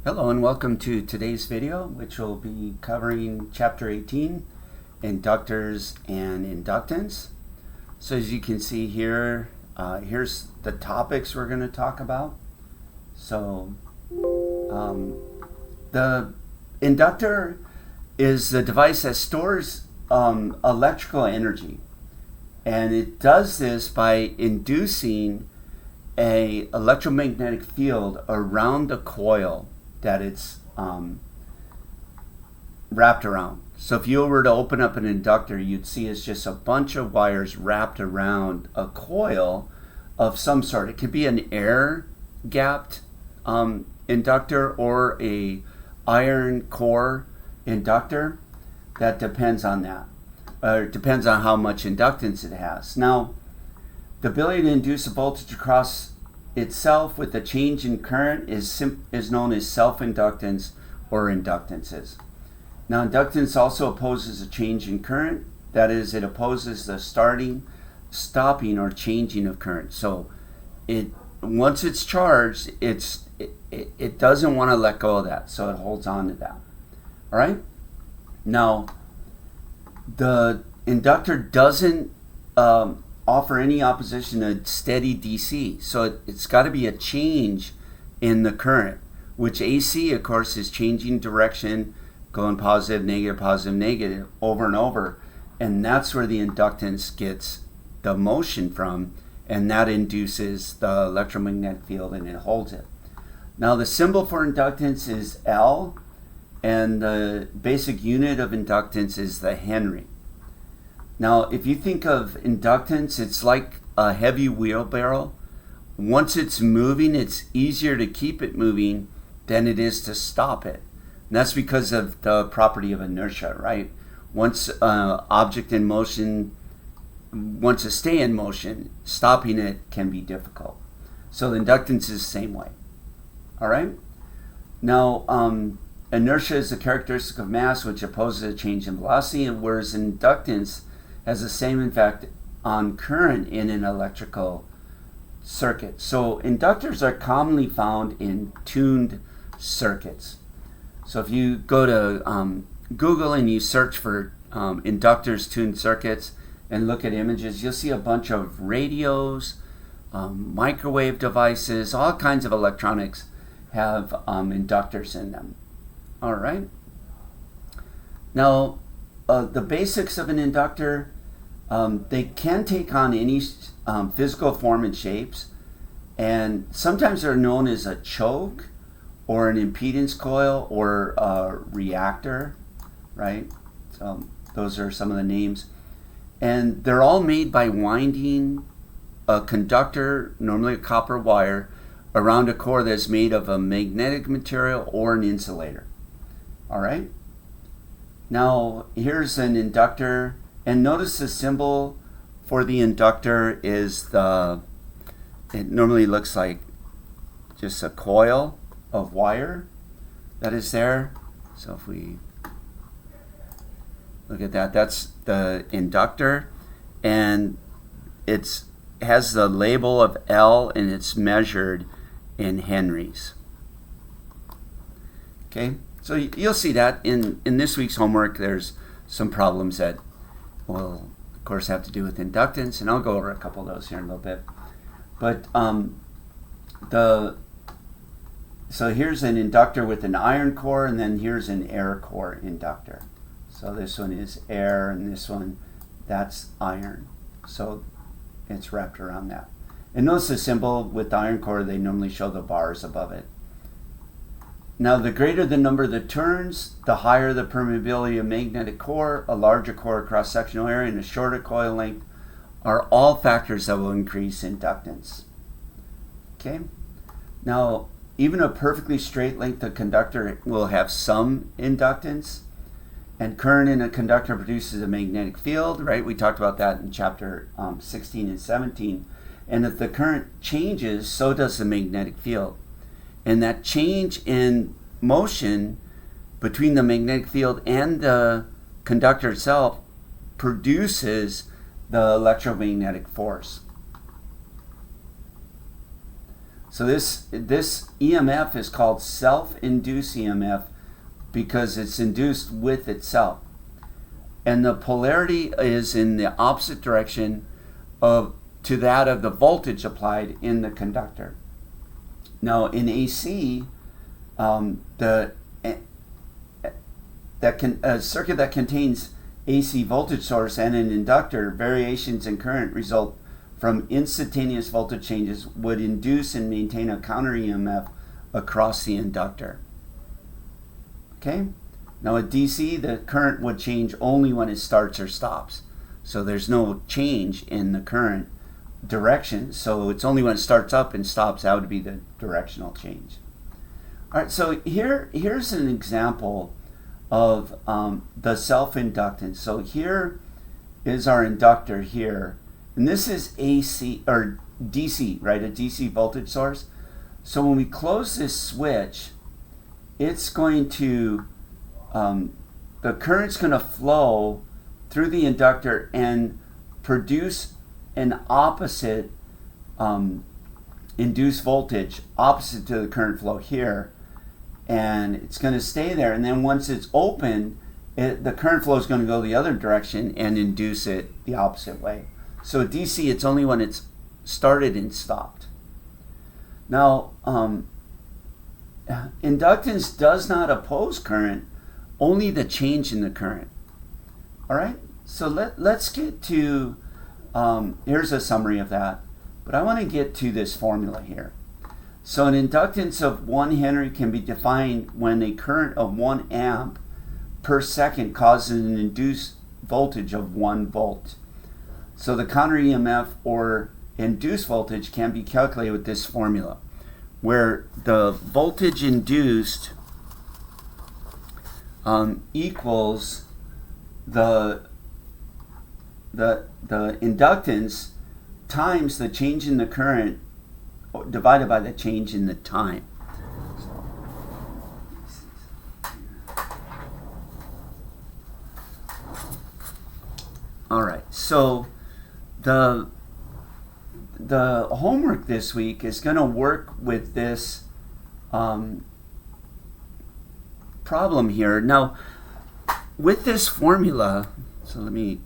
Hello and welcome to today's video, which will be covering Chapter 18, Inductors and Inductance. So as you can see here, here's the topics we're going to talk about. So the inductor is the device that stores electrical energy. And it does this by inducing an electromagnetic field around the coil that it's wrapped around. So if you were to open up an inductor, you'd see it's just a bunch of wires wrapped around a coil of some sort. It could be an air gapped inductor or a iron core inductor. That depends on that. It depends on how much inductance it has. Now, the ability to induce a voltage across itself with a change in current is known as self-inductance or inductances. Now, inductance also opposes a change in current. That is, it opposes the starting, stopping, or changing of current. So, once it's charged, it doesn't want to let go of that, so it holds on to that. All right. Now, the inductor doesn't offer any opposition to steady DC. So it's got to be a change in the current, which AC, of course, is changing direction, going positive, negative over and over. And that's where the inductance gets the motion from, and that induces the electromagnetic field and it holds it. Now, the symbol for inductance is L, and the basic unit of inductance is the Henry. Now, if you think of inductance, it's like a heavy wheelbarrow. Once it's moving, it's easier to keep it moving than it is to stop it. And that's because of the property of inertia, right? Once an object in motion wants to stay in motion, stopping it can be difficult. So the inductance is the same way. All right? Now, inertia is a characteristic of mass which opposes a change in velocity, whereas inductance has the same effect on current in an electrical circuit. So inductors are commonly found in tuned circuits. So if you go to Google and you search for inductors tuned circuits and look at images, you'll see a bunch of radios, microwave devices, all kinds of electronics have inductors in them. All right. Now, the basics of an inductor, they can take on any physical form and shapes, and sometimes they're known as a choke or an impedance coil or a reactor, right? So those are some of the names. And they're all made by winding a conductor, normally a copper wire, around a core that's made of a magnetic material or an insulator. All right? Now, here's an inductor, and notice the symbol for the inductor is it normally looks like just a coil of wire that is there. So if we look at that, that's the inductor, and it has the label of L, and it's measured in henries. Okay? So you'll see that in this week's homework, there's some problems that will, of course, have to do with inductance, and I'll go over a couple of those here in a little bit. But so here's an inductor with an iron core, and then here's an air core inductor. So this one is air, and this one, that's iron. So it's wrapped around that. And notice the symbol with the iron core, they normally show the bars above it. Now, the greater the number of the turns, the higher the permeability of magnetic core, a larger core cross-sectional area, and a shorter coil length are all factors that will increase inductance. Okay? Now, even a perfectly straight length of conductor will have some inductance, and current in a conductor produces a magnetic field, right? We talked about that in chapter 16 and 17. And if the current changes, so does the magnetic field. And that change in motion between the magnetic field and the conductor itself produces the electromagnetic force. So this EMF is called self-induced EMF because it's induced with itself. And the polarity is in the opposite direction to that of the voltage applied in the conductor. Now in AC, a circuit that contains AC voltage source and an inductor, variations in current result from instantaneous voltage changes would induce and maintain a counter EMF across the inductor. Okay? Now at DC, the current would change only when it starts or stops. So there's no change in the current direction. So it's only when it starts up and stops, that would be the directional change. All right, so here's an example of the self-inductance. So here is our inductor here. And this is AC, or DC, right? A DC voltage source. So when we close this switch, it's going to, the current's going to flow through the inductor and produce an opposite induced voltage, opposite to the current flow here. And it's going to stay there. And then once it's open, the current flow is going to go the other direction and induce it the opposite way. So DC, it's only when it's started and stopped. Now, inductance does not oppose current, only the change in the current. All right, so let's get to, here's a summary of that, but I want to get to this formula here. So an inductance of 1 Henry can be defined when a current of 1 amp per second causes an induced voltage of 1 volt. So the counter EMF or induced voltage can be calculated with this formula, where the voltage induced equals the inductance times the change in the current divided by the change in the time. All right, so the homework this week is going to work with this problem here. Now, with this formula, so let me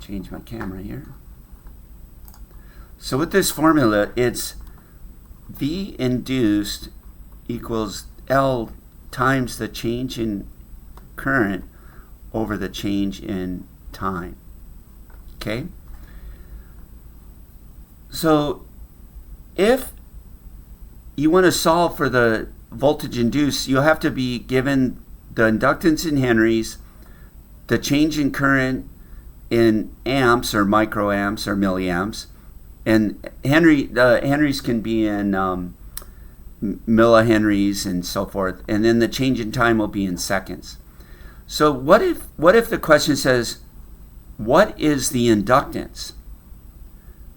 change my camera here. So with this formula, it's V induced equals L times the change in current over the change in time. Okay? So if you want to solve for the voltage induced, you'll have to be given the inductance in henries, the change in current in amps or microamps or milliamps, and henries can be in millihenries and so forth, and then the change in time will be in seconds. So what if the question says, what is the inductance?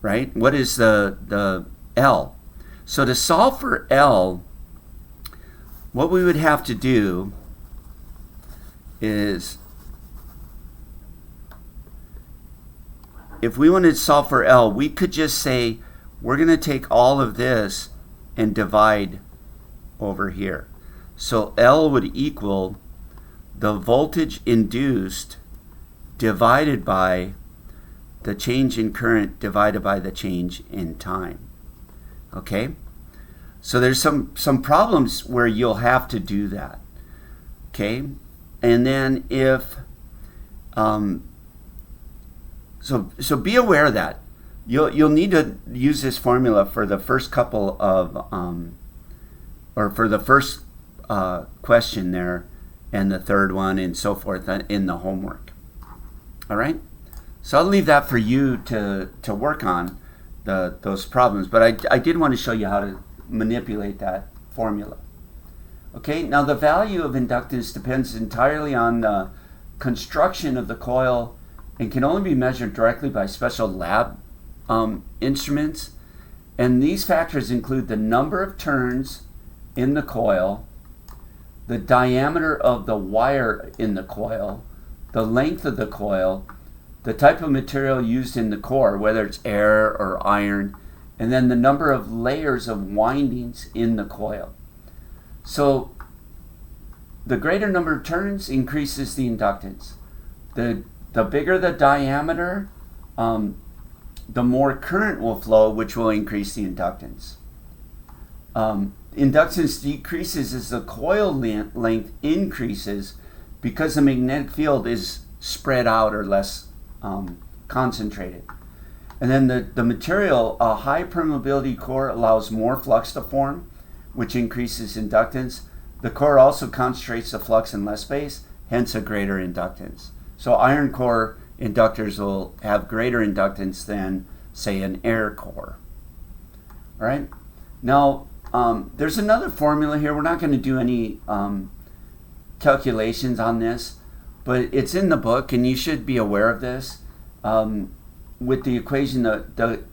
Right? What is the L? So to solve for L, what we would have to do is, if we wanted to solve for L, we could just say we're going to take all of this and divide over here. So L would equal the voltage induced divided by the change in current divided by the change in time. Okay? So there's some problems where you'll have to do that. Okay? And then if so be aware of that. You'll need to use this formula for the first couple of or for the first question there, and the third one and so forth in the homework. All right? So I'll leave that for you to work on, those problems. But I did want to show you how to manipulate that formula. Okay, now the value of inductance depends entirely on the construction of the coil and can only be measured directly by special lab instruments. And these factors include the number of turns in the coil, the diameter of the wire in the coil, the length of the coil, the type of material used in the core, whether it's air or iron, and then the number of layers of windings in the coil. So the greater number of turns increases the inductance. The bigger the diameter, the more current will flow, which will increase the inductance. Inductance decreases as the coil length increases because the magnetic field is spread out or less concentrated. And then the material, a high permeability core allows more flux to form, which increases inductance. The core also concentrates the flux in less space, hence a greater inductance. So iron core inductors will have greater inductance than, say, an air core. All right? Now, there's another formula here. We're not going to do any calculations on this, but it's in the book, and you should be aware of this. With the equation, the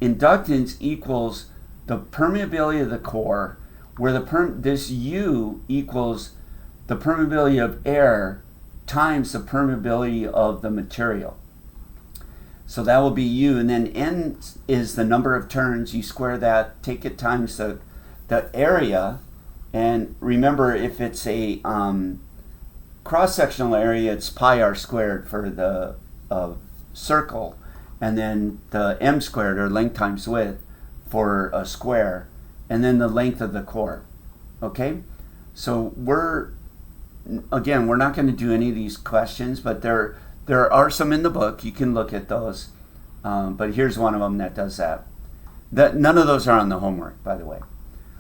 inductance equals the permeability of the core, where this U equals the permeability of air times the permeability of the material. So that will be U, and then N is the number of turns. You square that, take it times the area, and remember, if it's a cross-sectional area, it's pi r squared for the circle, and then the m squared, or length times width, for a square, and then the length of the core. Okay? So we're not going to do any of these questions, but there are some in the book. You can look at those. But here's one of them that does that. None of those are on the homework, by the way.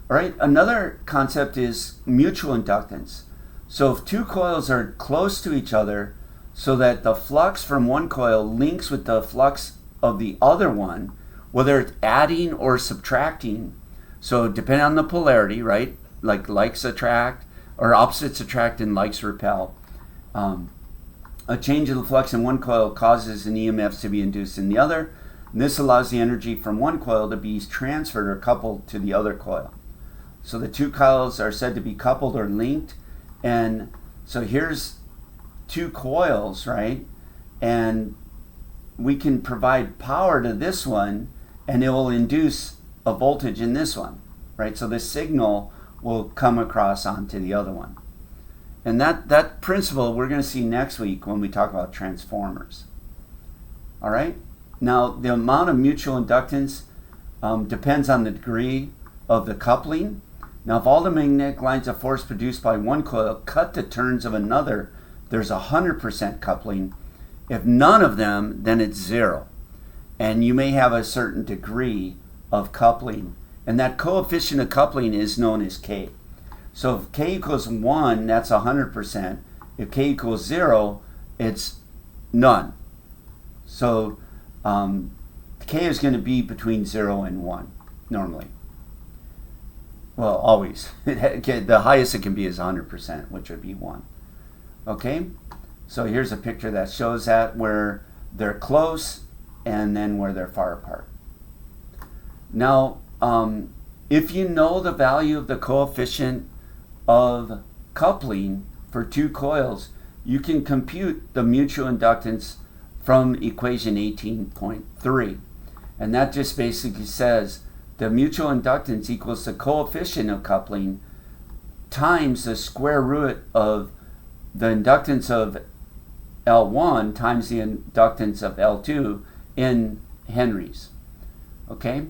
All right, another concept is mutual inductance. So if two coils are close to each other so that the flux from one coil links with the flux of the other one, whether it's adding or subtracting, so depending on the polarity, right? Like likes attract, or opposites attract and likes repel. A change of the flux in one coil causes an EMF to be induced in the other, and this allows the energy from one coil to be transferred or coupled to the other coil. So the two coils are said to be coupled or linked, and so here's two coils, right? And we can provide power to this one, and it will induce a voltage in this one, right? So the signal will come across onto the other one. And that principle we're going to see next week when we talk about transformers. All right? Now, the amount of mutual inductance depends on the degree of the coupling. Now, if all the magnetic lines of force produced by one coil cut the turns of another, there's 100% coupling. If none of them, then it's 0. And you may have a certain degree of coupling. And that coefficient of coupling is known as K. So if K equals 1, that's 100%. If K equals 0, it's none. So K is going to be between 0 and 1, normally. Well, always. The highest it can be is 100%, which would be 1. Okay? So here's a picture that shows that, where they're close and then where they're far apart. Now, if you know the value of the coefficient of coupling for two coils, you can compute the mutual inductance from equation 18.3. And that just basically says the mutual inductance equals the coefficient of coupling times the square root of the inductance of L1 times the inductance of L2 in henries. Okay?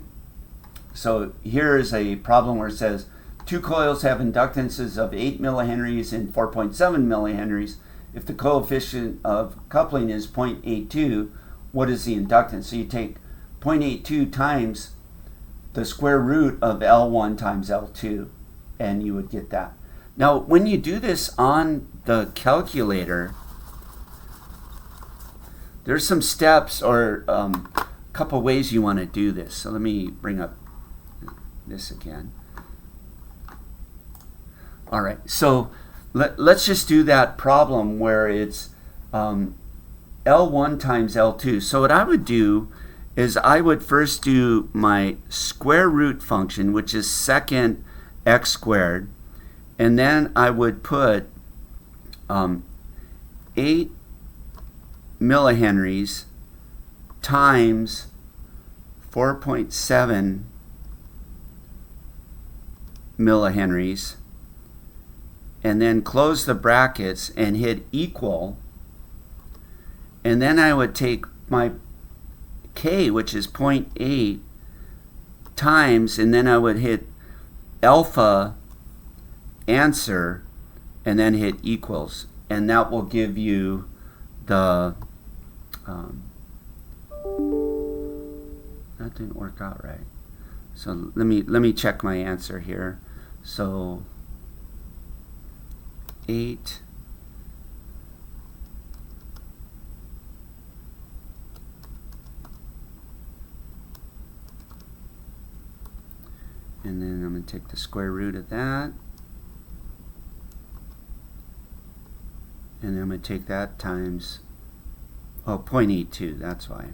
So here is a problem where it says two coils have inductances of 8 millihenries and 4.7 millihenries. If the coefficient of coupling is 0.82, what is the inductance? So you take 0.82 times the square root of L1 times L2, and you would get that. Now, when you do this on the calculator, there's some steps or a couple ways you want to do this. So let me bring up this again. All right, so let's just do that problem where it's L1 times L2. So what I would do is I would first do my square root function, which is second x squared, and then I would put 8 millihenries times 4.7 millihenries, and then close the brackets and hit equal, and then I would take my K, which is 0.8 times, and then I would hit alpha answer and then hit equals, and that will give you the that didn't work out right. So let me check my answer here. So 8 and then I'm going to take the square root of that, and then I'm going to take that times 0.82. That's why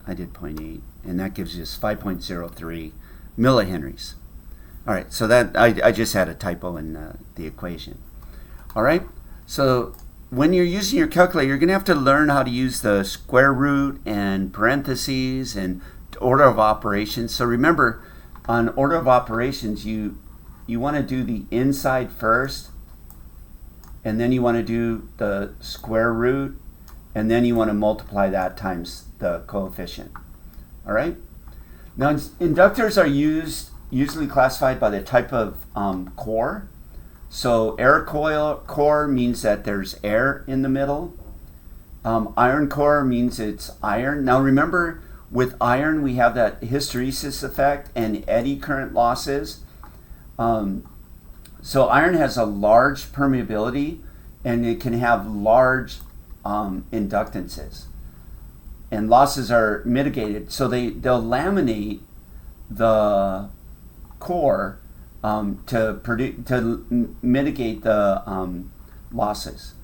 I did 0.8, and that gives us 5.03 millihenries. All right, so that I just had a typo in the equation. All right, so when you're using your calculator, you're going to have to learn how to use the square root and parentheses and order of operations. So remember, on order of operations, you want to do the inside first, and then you want to do the square root, and then you want to multiply that times the coefficient. All right. Now, inductors are usually classified by the type of core. So air core means that there's air in the middle. Iron core means it's iron. Now remember, with iron we have that hysteresis effect and eddy current losses. So iron has a large permeability, and it can have large inductances, and losses are mitigated. So they'll laminate the core to mitigate the losses.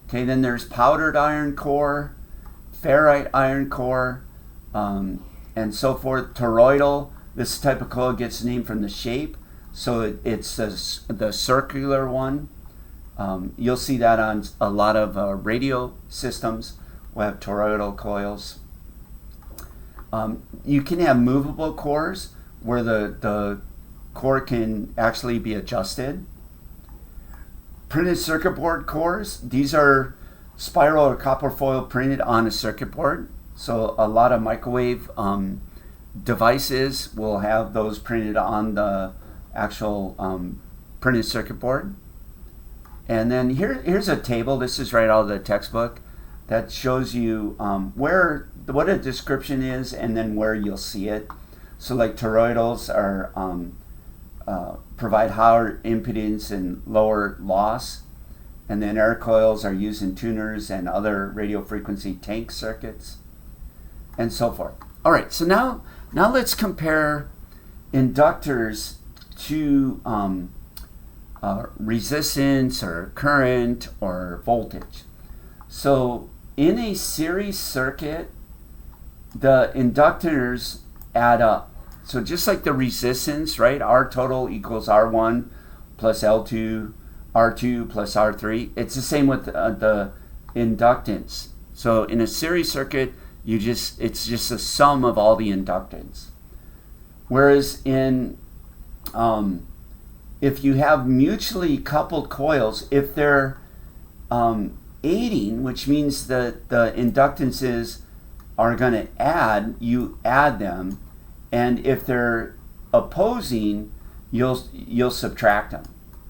Okay, then there's powdered iron core, ferrite iron core, and so forth. Toroidal. This type of coil gets named from the shape. So it's the circular one. You'll see that on a lot of radio systems. We'll have toroidal coils. You can have movable cores where the core can actually be adjusted. Printed circuit board cores. These are spiral or copper foil printed on a circuit board. So a lot of microwave devices will have those printed on the actual printed circuit board. And then here's a table. This is right out of the textbook that shows you what a description is and then where you'll see it. So like toroidals are provide higher impedance and lower loss, and then air coils are used in tuners and other radio frequency tank circuits, and so forth. All right, so now let's compare inductors to resistance or current or voltage. So in a series circuit, the inductors add up. So just like the resistance, right? R total equals R1 plus L2, R2 plus R3. It's the same with the inductance. So in a series circuit, it's just a sum of all the inductance. Whereas in if you have mutually coupled coils, if they're aiding, which means that the inductances are going to add, you add them, and if they're opposing, you'll subtract them.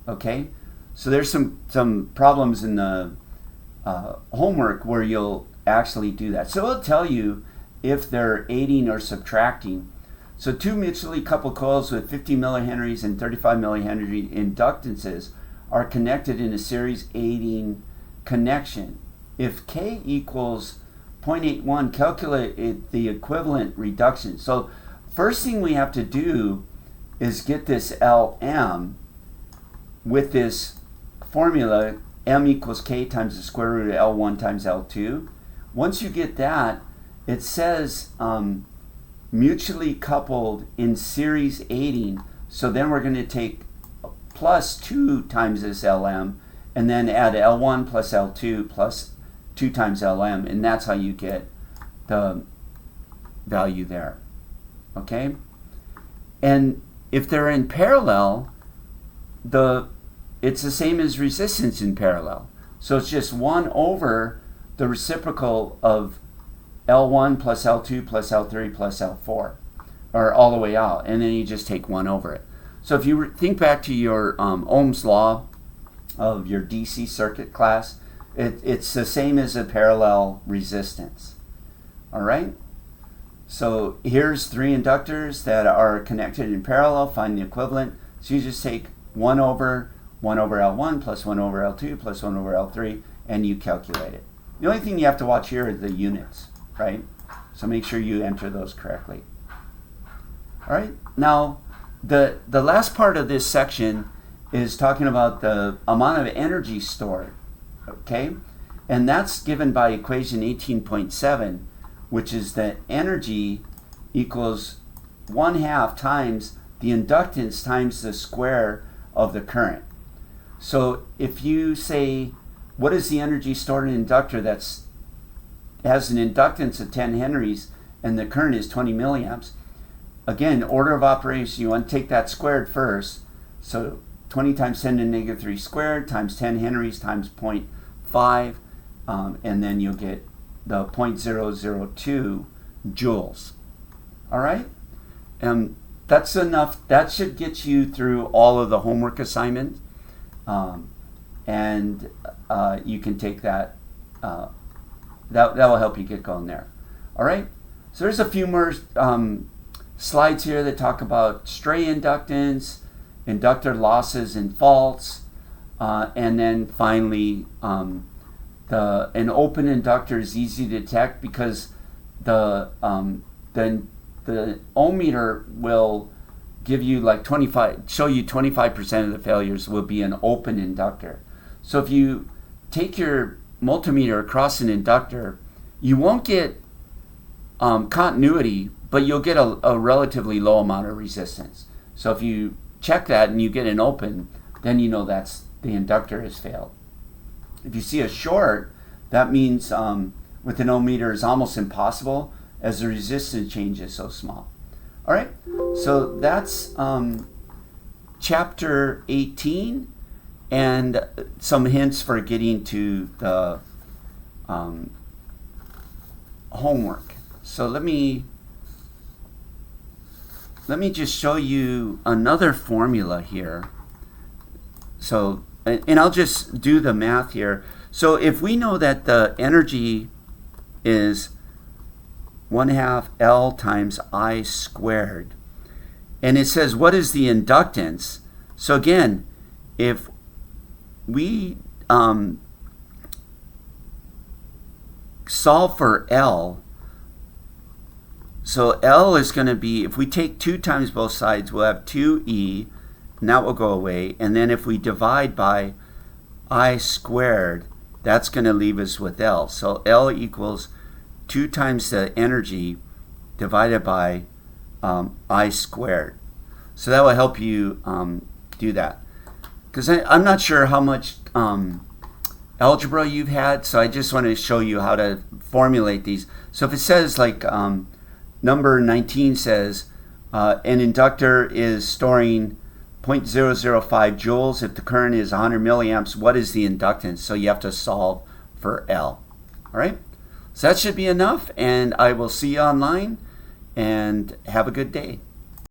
Okay, so there's some problems in the homework where you'll actually do that. So it'll tell you if they're aiding or subtracting. So two mutually coupled coils with 50 millihenries and 35 millihenry inductances are connected in a series aiding connection. If K equals 0.81, calculate the equivalent reduction. So first thing we have to do is get this Lm with this formula, M equals K times the square root of L1 times L2. Once you get that, it says mutually coupled in series aiding. So then we're going to take plus 2 times this Lm and then add L1 plus L2 plus 2 times Lm, and that's how you get the value there. Okay? And if they're in parallel, it's the same as resistance in parallel. So it's just 1 over the reciprocal of L1 plus L2 plus L3 plus L4, or all the way out, and then you just take 1 over it. So if you think back to your Ohm's law of your DC circuit class, it's the same as a parallel resistance. All right? So here's 3 inductors that are connected in parallel. Find the equivalent. So you just take 1 over L1 plus 1 over L2 plus 1 over L3, and you calculate it. The only thing you have to watch here are the units, right? So make sure you enter those correctly. All right. Now, the last part of this section is talking about the amount of energy stored, okay? And that's given by equation 18.7, which is that energy equals 1/2 times the inductance times the square of the current. So if you say, what is the energy stored in an inductor that has an inductance of 10 henries and the current is 20 milliamps? Again, order of operation, you want to take that squared first. So 20 times 10 to the negative 3 squared times 10 henries times 0.5, and then you'll get the 0.002 joules. All right? That's enough. That should get you through all of the homework assignments, and you can take that. That will help you get going there. All right? So there's a few more slides here that talk about stray inductance, inductor losses and faults, and then finally an open inductor is easy to detect because the ohm meter will give you like 25% of the failures will be an open inductor. So if you take your multimeter across an inductor, you won't get continuity, but you'll get a relatively low amount of resistance. So if you check that and you get an open, then you know that's the inductor has failed. If you see a short, that means with an ohm meter is almost impossible as the resistance change is so small. All right, so that's chapter 18 and some hints for getting to the homework. So let me just show you another formula here. So, and I'll just do the math here. So if we know that the energy is 1/2 L times I squared, and it says what is the inductance? So again, if we solve for L, so L is going to be, if we take 2 times both sides, we'll have 2E, and that will go away. And then if we divide by I squared, that's going to leave us with L. So L equals 2 times the energy divided by I squared. So that will help you do that. Because I'm not sure how much algebra you've had, so I just want to show you how to formulate these. So if it says like number 19 says an inductor is storing 0.005 joules if the current is 100 milliamps, what is the inductance? So you have to solve for L. All right? So that should be enough, and I will see you online, and have a good day.